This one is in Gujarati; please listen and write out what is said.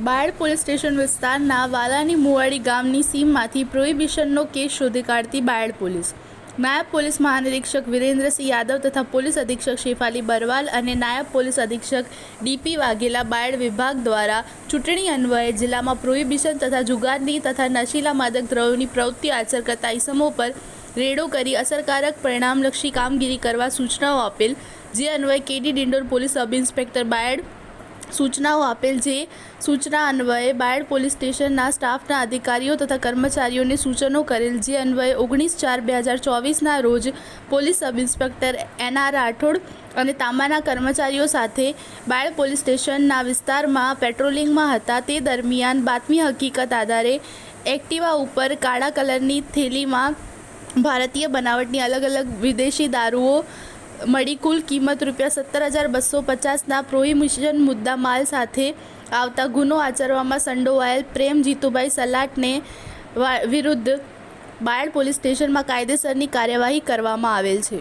બાયડ પોલીસ સ્ટેશન વિસ્તારના વાલાની મુવાડી ગામની સીમમાંથી પ્રોહિબિશનનો કેસ શોધી કાઢતી બાયડ પોલીસ. નાયબ પોલીસ મહાનિરીક્ષક વિરેન્દ્રસિંહ યાદવ તથા પોલીસ અધિક્ષક શેફાલી બરવાલ અને નાયબ પોલીસ અધિક્ષક ડીપી વાઘેલા બાયડ વિભાગ દ્વારા ચૂંટણી અન્વયે જિલ્લામાં પ્રોહિબિશન તથા જુગારની તથા નશીલા માદક દ્રવ્યોની પ્રવૃત્તિ આચર કરતા ઇસમો પર રેડો કરી અસરકારક પરિણામલક્ષી કામગીરી કરવા સૂચનાઓ આપેલ. જે અન્વયે K D Dindor police sub inspector Bayad સૂચનાઓ આપેલ. જે સૂચના અન્વયે બાયડ પોલીસ સ્ટેશનના સ્ટાફના અધિકારીઓ તથા કર્મચારીઓને સૂચનો કરેલ. જે અન્વયે 19/4/2024ના રોજ police sub inspector NR Rathod અને તાંબાના કર્મચારીઓ સાથે બાયડ પોલીસ સ્ટેશનના વિસ્તારમાં પેટ્રોલિંગમાં હતા. તે દરમિયાન બાતમી હકીકત આધારે એક્ટિવા ઉપર કાળા કલરની થેલીમાં ભારતીય બનાવટની અલગ અલગ વિદેશી દારૂઓ મળી કુલ કિંમત ₹17,250ના પ્રોહિબિશન મુદ્દા માલ સાથે આવતા ગુનો આચરવામાં સંડોવાયેલ પ્રેમ જીતુભાઈ સલાટને વિરુદ્ધ બાયડ પોલીસ સ્ટેશનમાં કાયદેસરની કાર્યવાહી કરવામાં આવેલ છે.